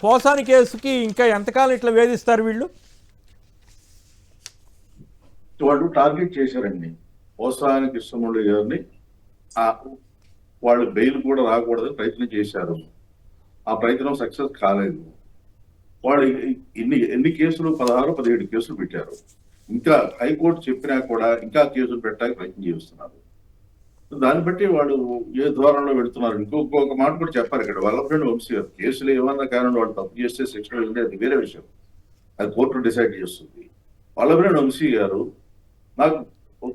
పోసాని కేసుకి ఇంకా ఎంతకాలం ఇట్లా వేధిస్తారు వీళ్ళు? వాళ్ళు టార్గెట్ చేశారండి పోసాని కృష్ణమురళి గారిని. వాళ్ళు బెయిల్ కూడా రాకూడదని ప్రయత్నం చేశారు. ఆ ప్రయత్నం సక్సెస్ కాలేదు. వాళ్ళు ఎన్ని కేసులు 16-17 కేసులు పెట్టారు. ఇంకా హైకోర్టు చెప్పినా కూడా ఇంకా కేసులు పెట్టడానికి ప్రయత్నం చేస్తున్నారు. దాన్ని బట్టి వాళ్ళు ఏ ధోరణిలో పెడుతున్నారు. ఇంకొక మాట కూడా చెప్పారు ఇక్కడ వల్లభనేని వంశీ గారు. కేసులు ఏమన్నా కానీ వాళ్ళు తప్పు చేస్తే శిక్షణ అది వేరే విషయం, అది కోర్టు డిసైడ్ చేస్తుంది. వల్లభనేని వంశీ గారు, నాకు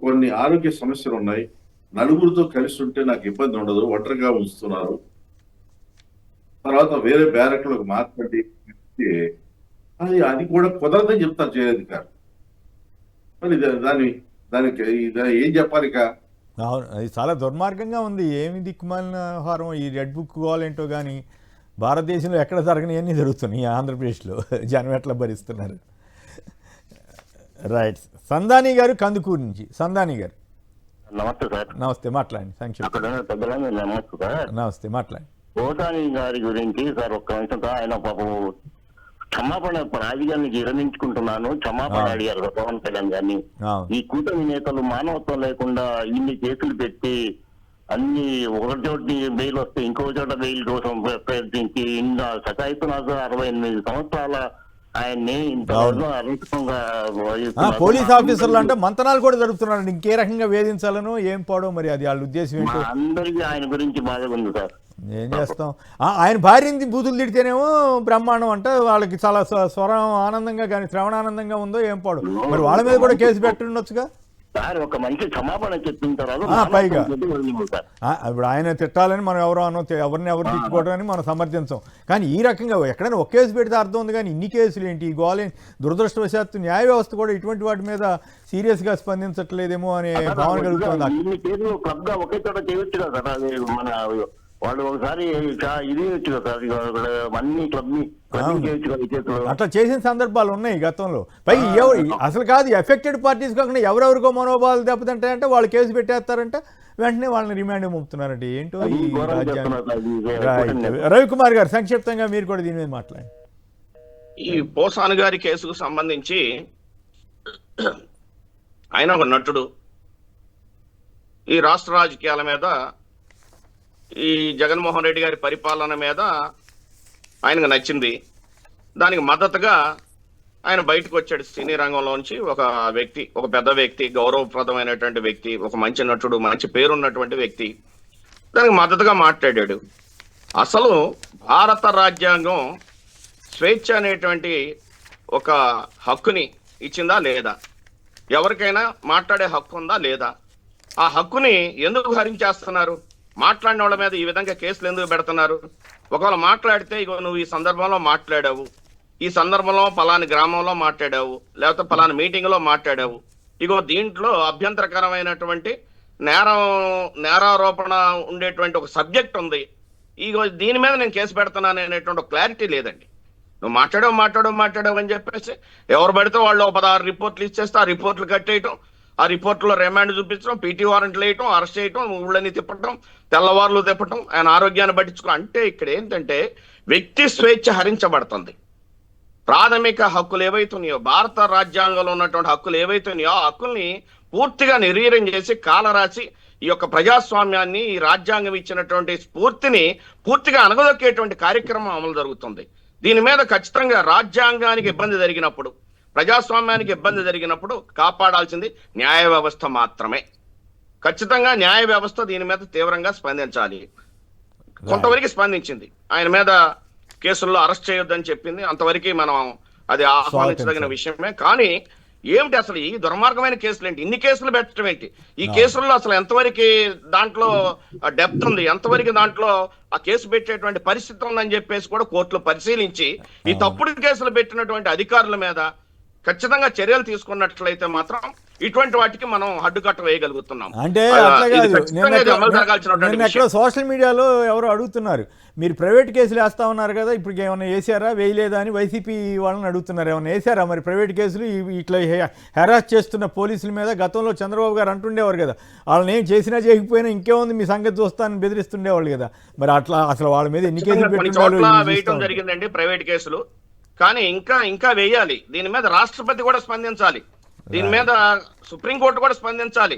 కొన్ని ఆరోగ్య సమస్యలు ఉన్నాయి, నలుగురితో కలిసి ఉంటే నాకు ఇబ్బంది ఉండదు, ఒంటరిగా ఉంచుతున్నారు, తర్వాత వేరే బ్యారెక్లకు మార్చండి, అది కూడా కుదరదని చెప్తారు జయాధికారి. మరి దానికి ఏం చెప్పాలి? ఇక అది చాలా దుర్మార్గంగా ఉంది. ఏమి దిక్కుమాలిన వ్యవహారం ఈ రెడ్ బుక్ కావాలేంటో కానీ భారతదేశంలో ఎక్కడ జరగనివన్నీ జరుగుతున్నాయి. ఆంధ్రప్రదేశ్లో జనం ఎట్లా భరిస్తున్నారు. రైట్. సందాని గారు కందుకూరు నుంచి. సందాని గారు నమస్తే సార్. నమస్తే, మాట్లాడండి. నమస్తే, మాట్లాడండి. పోసాని గారి గురించి సార్ ఒక్క నిమిషం. ఆయన పాపం క్షమాపణ రాజకీయాన్ని విరమించుకుంటున్నాను క్షమాపణ అడిగారు పవన్ కళ్యాణ్ గారిని. ఈ కూటమి నేతలు మానవత్వం లేకుండా ఇన్ని కేసులు పెట్టి అన్ని ఒక చోటి బెయిల్ వస్తే ఇంకో చోట బెయిల్ కోసం ప్రయత్నించి సతాయిస్తున్నారు. 68 సంవత్సరాల ఆయన్ని పోలీస్ ఆఫీసర్లు అంటే మంతనాలు కూడా జరుపుతున్నారు. ఇంకే రకంగా వేధించాలనో ఏం పోవడం, మరి అది వాళ్ళ ఉద్దేశం ఏంటో. అందరికీ ఆయన గురించి బాగా ఉంది సార్. ఏం చేస్తాం. ఆయన భార్యని బూతులు తిడితేనేమో బ్రహ్మాండం అంట, వాళ్ళకి చాలా స్వరం ఆనందంగా కానీ శ్రవణానందంగా ఉందో ఏం పోవడం. మరి వాళ్ళ మీద కూడా కేసు పెట్టుండొచ్చుగా సార్. ఒక మంచి క్షమాపణ చెప్పిన తర్వాత పైగా ఇప్పుడు ఆయన తిట్టాలని మనం ఎవరిని తిట్టుకోవడం అని మనం సమర్థించాం. కానీ ఈ రకంగా ఎక్కడైనా ఒక కేసు పెడితే అర్థం ఉంది, కానీ ఇన్ని కేసులు ఏంటి? ఈ గోలేం దురదృష్టవశాత్తు న్యాయ వ్యవస్థ కూడా ఇటువంటి వాటి మీద సీరియస్ గా స్పందించట్లేదేమో అనే భావన కలుగుతుంది. ఒకే చోట చేయొచ్చు కదా సార్. మన వాళ్ళు ఒకసారి ఇది వచ్చు కదా సార్, అన్ని అట్లా చేసిన సందర్భాలు ఉన్నాయి గతంలో. పైగా అసలు కాదు, ఎఫెక్టెడ్ పార్టీస్ కాకుండా ఎవరెవరికో మనోభావాలు దెబ్బతింటాయంటే వాళ్ళు కేసు పెట్టేస్తారంటే వెంటనే వాళ్ళని రిమాండ్ పంపుతున్నారంటే ఏంటో ఈ రాజ్యాంగం. రవికుమార్ గారు సంక్షిప్తంగా మీరు కూడా దీని మీద మాట్లాడండి. ఈ పోసాని గారి కేసుకు సంబంధించి ఆయన ఒక నటుడు. ఈ రాష్ట్ర రాజకీయాల మీద, ఈ జగన్మోహన్ రెడ్డి గారి పరిపాలన మీద ఆయనకు నచ్చింది. దానికి మద్దతుగా ఆయన బయటకు వచ్చాడు సినీ రంగంలోంచి. ఒక వ్యక్తి, ఒక పెద్ద వ్యక్తి, గౌరవప్రదమైనటువంటి వ్యక్తి, ఒక మంచి నటుడు, మంచి పేరున్నటువంటి వ్యక్తి దానికి మద్దతుగా మాట్లాడాడు. అసలు భారత రాజ్యాంగం స్వేచ్ఛ అనేటువంటి ఒక హక్కుని ఇచ్చిందా లేదా? ఎవరికైనా మాట్లాడే హక్కు ఉందా లేదా? ఆ హక్కుని ఎందుకు హరించేస్తున్నారు? మాట్లాడిన వాళ్ళ మీద ఈ విధంగా కేసులు ఎందుకు పెడుతున్నారు? ఒకవేళ మాట్లాడితే ఇగో నువ్వు ఈ సందర్భంలో మాట్లాడావు, ఈ సందర్భంలో పలాని గ్రామంలో మాట్లాడావు, లేకపోతే పలాని మీటింగ్లో మాట్లాడావు, ఇగో దీంట్లో అభ్యంతరకరమైనటువంటి నేరారోపణ ఉండేటువంటి ఒక సబ్జెక్ట్ ఉంది, ఇగో దీని మీద నేను కేసు పెడుతున్నాను అనేటువంటి క్లారిటీ లేదండి. నువ్వు మాట్లాడావు అని చెప్పేసి ఎవరు పడితే వాళ్ళు 16 రిపోర్ట్లు ఇచ్చేస్తే ఆ రిపోర్ట్లు కట్టేయటం, ఆ రిపోర్ట్లో రిమాండ్ చూపించడం, పీటీ వారెంట్లు వేయటం, అరెస్ట్ చేయటం, ఊళ్ళని తిప్పటం, తెల్లవార్లు తిప్పటం, ఆయన ఆరోగ్యాన్ని పట్టించుకో. అంటే ఇక్కడ ఏంటంటే వ్యక్తి స్వేచ్ఛ హరించబడుతుంది. ప్రాథమిక హక్కులు ఏవైతున్నాయో, భారత రాజ్యాంగంలో ఉన్నటువంటి హక్కులు ఏవైతున్నాయో ఆ హక్కుల్ని పూర్తిగా నిర్వీర్యం చేసి కాలరాసి ఈ యొక్క ప్రజాస్వామ్యాన్ని, ఈ రాజ్యాంగం ఇచ్చినటువంటి స్ఫూర్తిని పూర్తిగా అణగదొక్కేటువంటి కార్యక్రమం అమలు జరుగుతుంది. దీని మీద ఖచ్చితంగా రాజ్యాంగానికి ఇబ్బంది జరిగినప్పుడు, ప్రజాస్వామ్యానికి ఇబ్బంది జరిగినప్పుడు కాపాడాల్సింది న్యాయ వ్యవస్థ మాత్రమే. ఖచ్చితంగా న్యాయ వ్యవస్థ దీని మీద తీవ్రంగా స్పందించాలి. కొంతవరకు స్పందించింది. ఆయన మీద కేసుల్లో అరెస్ట్ చేయొద్దని చెప్పింది, అంతవరకు మనం అది ఆహ్వానించదగిన విషయమే. కానీ ఏమిటి అసలు ఈ దుర్మార్గమైన కేసులు ఏంటి? ఇన్ని కేసులు పెట్టడం ఏంటి? ఈ కేసుల్లో అసలు ఎంతవరకు దాంట్లో డెప్త్ ఉంది, ఎంతవరకు దాంట్లో ఆ కేసు పెట్టేటువంటి పరిస్థితి ఉందని చెప్పేసి కూడా కోర్టులో పరిశీలించి ఈ తప్పుడు కేసులు పెట్టినటువంటి అధికారుల మీద ఖచ్చితంగా చర్యలు తీసుకున్నట్లయితే మాత్రం ఇటువంటి వాటికి మనం అడ్డుకట్ట వేయగలుగుతున్నాం. అంటే ఇది అట్లా కాదు. ఖచ్చితంగా ఇది అమలు జరగాల్సినటువంటి నిన్న ఎక్కడో విషయం. సోషల్ మీడియాలో ఎవరో అడుగుతున్నారు, మీరు ప్రైవేట్ కేసులు వేస్తా ఉన్నారు కదా, ఇప్పుడు ఏమైనా వేసారా వేయలేదా అని వైసీపీ వాళ్ళని అడుగుతున్నారు. ఏమైనా వేసారా మరి ప్రైవేట్ కేసులు? ఇట్లా హెరాస్ చేస్తున్న పోలీసుల మీద గతంలో చంద్రబాబు గారు అంటుండేవారు కదా, వాళ్ళని ఏం చేసినా చేయకపోయినా ఇంకేముంది మీ సంగతి చూస్తానని బెదిరిస్తుండేవాళ్ళు కదా. మరి అట్లా అసలు వాళ్ళ మీద ఎన్ని కేసులు కొన్ని చోట్ల వేయటం పెట్టుకుంటారు? జరిగిందండి ప్రైవేట్ కేసులు, కానీ ఇంకా వేయాలి. దీని మీద రాష్ట్రపతి కూడా స్పందించాలి, దీని మీద సుప్రీంకోర్టు కూడా స్పందించాలి,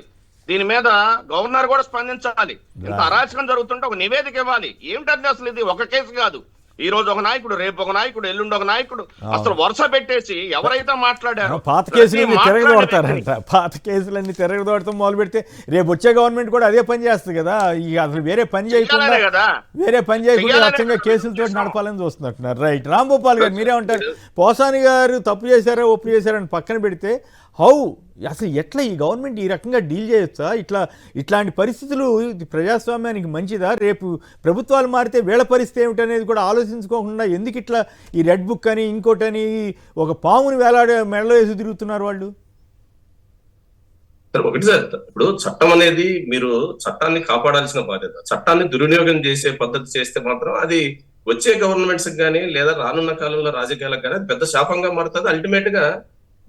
దీని మీద గవర్నర్ కూడా స్పందించాలి. ఇంత అరాచకం జరుగుతుంటే ఒక నివేదిక ఇవ్వాలి. ఏమిటంటే అసలు ఇది ఒక కేసు కాదు, ఈ రోజు ఒక నాయకుడు, రేపు ఒక నాయకుడు, ఎల్లుండి ఒక నాయకుడు, అసలు వరుస పెట్టేసి ఎవరైతే మాట్లాడారో పాత కేసులన్నీ తిరగదోడతారంట. పాత కేసులన్నీ తిరగదోడతాం మొదలు పెడితే రేపు వచ్చే గవర్నమెంట్ కూడా అదే పని చేస్తుంది కదా. ఇక అసలు వేరే పని చేయకుండా అచ్చంగా కేసులతో నడపాలని చూస్తున్నట్టున్నారు. రైట్. రాంభూపాల్ గారు మీరేమంటారు? పోసాని గారు తప్పు చేశారా ఒప్పు చేశారని పక్కన పెడితే అసలు ఎట్లా ఈ గవర్నమెంట్ ఈ రకంగా డీల్ చేయొచ్చా? ఇట్లాంటి పరిస్థితులు ప్రజాస్వామ్యానికి మంచిదా? రేపు ప్రభుత్వాలు మారితే వీళ్ళ పరిస్థితి ఏమిటనేది కూడా ఆలోచించుకోకుండా ఎందుకు ఇట్లా ఈ రెడ్ బుక్ అని ఇంకోటని ఒక పాముని వేలాడే మెడలో వేసి తిరుగుతున్నారు వాళ్ళు? ఒకటి సార్, ఇప్పుడు చట్టం అనేది మీరు చట్టాన్ని కాపాడాల్సిన బాధ్యత. చట్టాన్ని దుర్వినియోగం చేసే పద్ధతి చేస్తే మాత్రం అది వచ్చే గవర్నమెంట్స్ కానీ లేదా రానున్న కాలంలో రాజకీయాలకు కానీ పెద్ద శాపంగా మారుతుంది. అల్టిమేట్ గా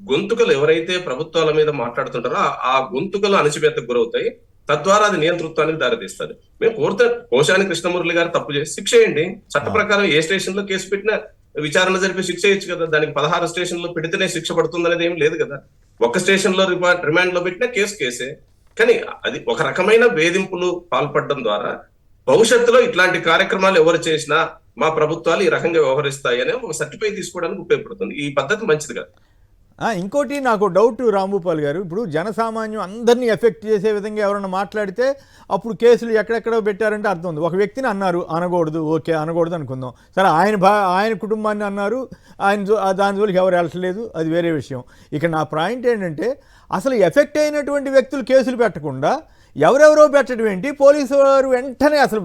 గొంతుకలు ఎవరైతే ప్రభుత్వాల మీద మాట్లాడుతుంటారో ఆ గొంతుకలు అణచివేతకు గురవుతాయి. తద్వారా అది నియంతృత్వానికి దారితీస్తుంది. మేము కోరుతా, పోసాని కృష్ణమురళి గారు తప్పు చేసి శిక్ష వేయండి. చట్ట ప్రకారం ఏ స్టేషన్ లో కేసు పెట్టినా విచారణ జరిపి శిక్ష వేయచ్చు కదా. దానికి 16 స్టేషన్ లో పెడితేనే శిక్ష పడుతుంది అనేది ఏం లేదు కదా. ఒక్క స్టేషన్ లో రిమాండ్ లో పెట్టినా కేసే. కానీ అది ఒక రకమైన వేధింపులు పాల్పడడం ద్వారా భవిష్యత్తులో ఇట్లాంటి కార్యక్రమాలు ఎవరు చేసినా మా ప్రభుత్వాలు ఈ రకంగా వ్యవహరిస్తాయి అనే ఒక సర్టిఫికేట్ తీసుకోవడానికి ఉపయోగపడుతుంది. ఈ పద్ధతి మంచిది కాదు. ఇంకోటి నాకు డౌట్ రాంభూపాల్ గారు, ఇప్పుడు జనసామాన్యం అందరినీ ఎఫెక్ట్ చేసే విధంగా ఎవరైనా మాట్లాడితే అప్పుడు కేసులు ఎక్కడెక్కడో పెట్టారంటే అర్థం ఉంది. ఒక వ్యక్తిని అన్నారు, అనకూడదు, ఓకే అనకూడదు అనుకుందాం. సరే, ఆయన కుటుంబాన్ని అన్నారు, దాని జోలికి ఎవరు వెళ్ళట్లేదు, అది వేరే విషయం. ఇక నా పాయింట్ ఏంటంటే అసలు ఎఫెక్ట్ అయినటువంటి వ్యక్తులు కేసులు పెట్టకుండా ఎవరెవరో పెట్టడం ఏంటి? పోలీసు వారు వెంటనే అసలు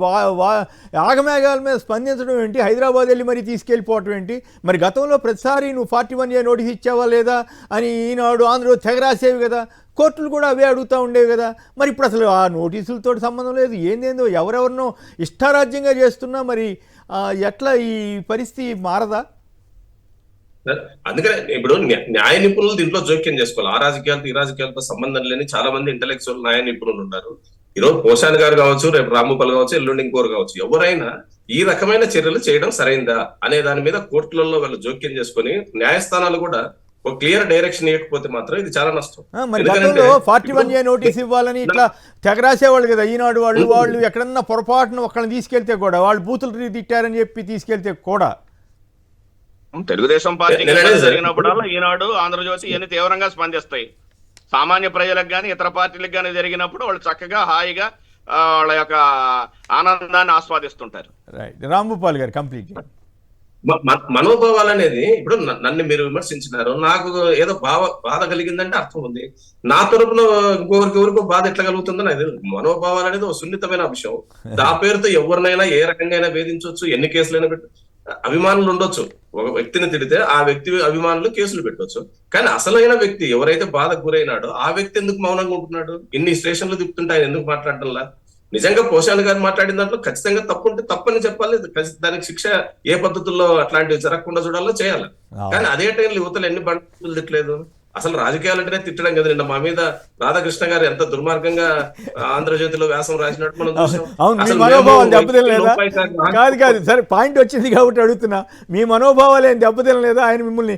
ఆగమేఘాల మీద స్పందించడం ఏంటి? హైదరాబాద్ వెళ్ళి మరీ తీసుకెళ్ళిపోవటం ఏంటి? మరి గతంలో ప్రతిసారి నువ్వు 41A నోటీస్ ఇచ్చావా లేదా అని ఈనాడు ఆంధ్రజ్యోతి తెగ రాసేవి కదా, కోర్టులు కూడా అవే అడుగుతూ ఉండేవి కదా. మరి ఇప్పుడు అసలు ఆ నోటీసులతో సంబంధం లేదు, ఏందేందో ఎవరెవరినో ఇష్టారాజ్యంగా చేస్తున్నా మరి ఎట్లా ఈ పరిస్థితి మారదా? అందుకనే ఇప్పుడు న్యాయ నిపుణులు దీంట్లో జోక్యం చేసుకోవాలి. ఆ రాజకీయాలతో ఈ రాజకీయాలతో సంబంధం లేని చాలా మంది ఇంటలెక్చువల్ న్యాయ నిపుణులు ఉన్నారు. ఈరోజు పోసాని గారు కావచ్చు, రేపు రాంభూపాల్ కావచ్చు, ఎల్లుండి ఇంకోరు కావచ్చు, ఎవరైనా ఈ రకమైన చర్యలు చేయడం సరైందా అనే దాని మీద కోర్టులలో వాళ్ళు జోక్యం చేసుకుని న్యాయస్థానాలు కూడా ఒక క్లియర్ డైరెక్షన్ ఇవ్వకపోతే మాత్రం ఇది చాలా నష్టం. మరి గతంలో 41A నోటీస్ ఇవ్వాలని ఇట్లా తెగరాసేవాళ్ళు కదా ఈనాడు వాళ్ళు ఎక్కడన్నా పొరపాటున ఒకళ్ళని తీసుకెళ్తే కూడా వాళ్ళు బూతులు తిట్టారని చెప్పి తీసుకెళ్తే కూడా తెలుగుదేశం పార్టీ జరిగినప్పుడల్లా ఈనాడు, ఆంధ్రజ్యోతి ఇవన్నీ తీవ్రంగా స్పందిస్తాయి. సామాన్య ప్రజలకు కానీ ఇతర పార్టీలకు కానీ జరిగినప్పుడు వాళ్ళు చక్కగా హాయిగా వాళ్ళ యొక్క ఆనందాన్ని ఆస్వాదిస్తుంటారు. రాంభూపాల్ గారు కంప్లీట్. మనోభావాలు అనేది ఇప్పుడు నన్ను మీరు విమర్శించినారు, నాకు ఏదో బాధ కలిగిందంటే అర్థం ఉంది. నా తరపున ఇంకొకరికెవరికో బాధ ఎట్లా కలుగుతుందో నాకు తెలియదు. మనోభావాలు అనేది ఒక సున్నితమైన విషయం. దా పేరుతో ఎవరినైనా ఏ రకంగా వేధించవచ్చు, ఎన్ని కేసులైనా అభిమానులు ఉండొచ్చు. ఒక వ్యక్తిని తిడితే ఆ వ్యక్తి అభిమానులు కేసులు పెట్టవచ్చు. కానీ అసలైన వ్యక్తి ఎవరైతే బాధకు గురైనాడో ఆ వ్యక్తి ఎందుకు మౌనంగా ఉంటున్నాడు? ఇన్ని స్టేషన్లు తిప్పుతుంటే ఆయన ఎందుకు మాట్లాడటంలా? నిజంగా పోసాని గారు మాట్లాడిన దాంట్లో ఖచ్చితంగా తప్పుంటే తప్పని చెప్పాలి. దానికి శిక్ష ఏ పద్ధతుల్లో అట్లాంటివి జరగకుండా చూడాలో చేయాలి. కానీ అదే టైంలో యువతలు ఎన్ని బండ్లు తిట్టలేదు? అసలు రాజకీయాలంటేనే తిట్టడం కదా. నిన్న మా మీద రాధాకృష్ణ గారు ఎంత దుర్మార్గంగా ఆంధ్రజ్యోతిలో వ్యాసం రాసినట్టు మనం చూసాం. కాదు సరే, పాయింట్ వచ్చింది కాబట్టి అడుగుతున్నా, మీ మనోభావాలు ఏం దెబ్బతినలేదా? ఆయన మిమ్మల్ని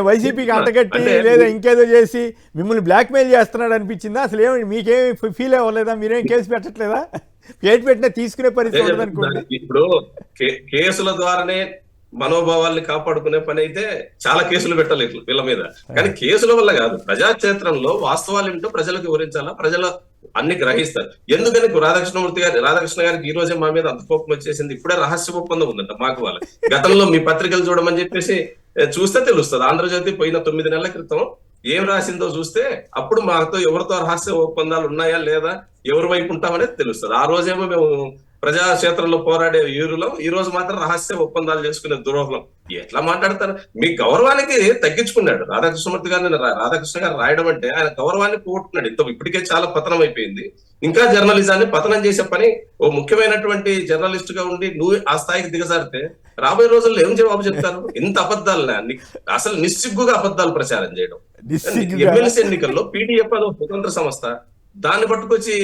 వైసీపీకి అంటగట్టి లేదా ఇంకేదో చేసి మిమ్మల్ని బ్లాక్మెయిల్ చేస్తున్నాడు అనిపించిందా? అసలు ఏమి మీకేమి ఫీల్ అవ్వలేదా? మీరేం కేసు పెట్టట్లేదా? కేసు పెట్టినా తీసుకునే పరిస్థితి ఉండదు అనుకోండి. ఇప్పుడు కేసుల ద్వారానే మనోభావాల్ని కాపాడుకునే పని అయితే చాలా కేసులు పెట్టలేదు వీళ్ళ మీద. కానీ కేసుల వల్ల కాదు, ప్రజాక్షేత్రంలో వాస్తవాలు ఏమిటో ప్రజలకు వివరించాలా, ప్రజలు అన్ని గ్రహిస్తారు. ఎందుకని రాధాకృష్ణ గారికి ఈ రోజే మా మీద అంత కోపం వచ్చేసింది? ఇప్పుడే రహస్య ఒప్పందం ఉందంట మాకు. వాళ్ళ గతంలో మీ పత్రికలు చూడమని చెప్పేసి చూస్తే తెలుస్తుంది. ఆంధ్రజ్యోతి పోయిన 9 నెలల క్రితం ఏం రాసిందో చూస్తే అప్పుడు మాతో ఎవరితో రహస్య ఒప్పందాలు ఉన్నాయా లేదా, ఎవరి వైపు ఉంటామనేది తెలుస్తుంది. ఆ రోజేమో మేము ప్రజాక్షేత్రంలో పోరాడే వీరులం, ఈ రోజు మాత్రం రహస్య ఒప్పందాలు చేసుకునే దురోహం. ఎట్లా మాట్లాడతారు? మీ గౌరవానికి తగ్గించుకున్నాడు రాధాకృష్ణమూర్తి గారిని. రాధాకృష్ణ గారు రాయడం అంటే ఆయన గౌరవాన్ని పోగొట్టుకున్నాడు. ఇప్పటికే చాలా పతనం అయిపోయింది, ఇంకా జర్నలిజాన్ని పతనం చేసే పని. ఓ ముఖ్యమైనటువంటి జర్నలిస్ట్ గా ఉండి నువ్వు ఆ స్థాయికి దిగజారితే రాబోయే రోజుల్లో ఏం జవాబు చెప్తారు? ఇంత అబద్ధాలు, అసలు నిస్సిగ్గుగా అబద్ధాలు ప్రచారం చేయడం. ఎమ్మెల్సీ ఎన్నికల్లో పీడీఎఫ్ అదో స్వతంత్ర సంస్థ, దాన్ని పట్టుకొచ్చి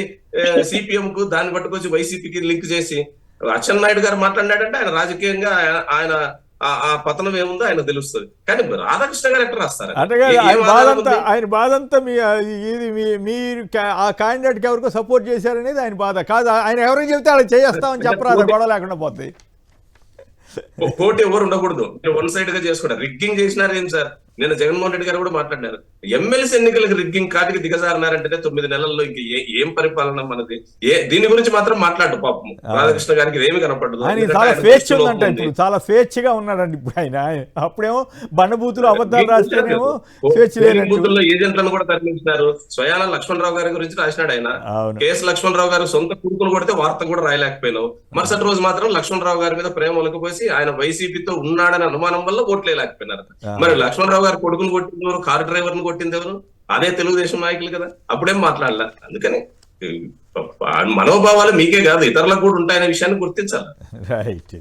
సిపిఎం కు, దాన్ని పట్టుకొచ్చి వైసీపీకి లింక్ చేసి అచ్చెన్నాయుడు గారు మాట్లాడినాడంటే ఆయన రాజకీయంగా ఆయన ఆ పతనం ఏముందో ఆయన తెలుస్తుంది. కానీ రాధాకృష్ణ గారు ఎట్లా రాస్తారు? అంటే ఆయన బాధంతా మీరు ఆ క్యాండిడేట్ కి ఎవరికో సపోర్ట్ చేశారనేది ఆయన బాధ కాదు. ఆయన ఎవరికి చెబితే అలా చేస్తామని చెప్పరాదు, గొడవ లేకుండా పోతాయి. పోటీ ఎవరు ఉండకూడదు, వన్ సైడ్ గా చేసుకుంటారు. రిగ్గింగ్ చేసినారు ఏం సార్? నేను జగన్మోహన్ రెడ్డి గారు కూడా మాట్లాడినారు, ఎమ్మెల్సీ ఎన్నికలకు రిగ్గింగ్ కాటికి దిగజారినారంటే 9 నెలల్లో ఇంక ఏం పరిపాలన మనది? దీని గురించి మాత్రం మాట్లాడు పాపం రాధాకృష్ణ గారికి ఏమి కనపడదు. ఆయన చాలా స్వేచ్ఛ ఉందంట, ఇప్పుడు చాలా స్వేచ్ఛగా ఉన్నాడండి ఇప్పుడు ఆయన. అప్పుడేమో బండబూతులు అబద్ధాలు రాస్తేనేమో స్వేచ్ఛ లేనట్టు. బూతుల్లో ఏజెంట్లను కూడా తరలించినారు. స్వయాన లక్ష్మణరావు గారి గురించి రాసినాడు ఆయన. కేఎస్ లక్ష్మణరావు గారు సొంత కొడుకులు కొడితే వార్త కూడా రాయలేకపోయినావు. మరుసటి రోజు మాత్రం లక్ష్మణరావు గారి మీద ప్రేమ ఒలకపోసి ఆయన వైసీపీతో ఉన్నాడని అనుమానం వల్ల ఓట్లు వేయలేకపోయినారు. మరి లక్ష్మణరావు గారు కొడుకును కొట్టింది ఎవరు? కారు డ్రైవర్ ను కొట్టింది ఎవరు? అదే తెలుగుదేశం నాయకులు కదా. అప్పుడేం మాట్లాడలే. అందుకని మనోభావాలు మీకే కాదు ఇతరులకు కూడా ఉంటాయనే విషయాన్ని గుర్తించాలి. రైట్.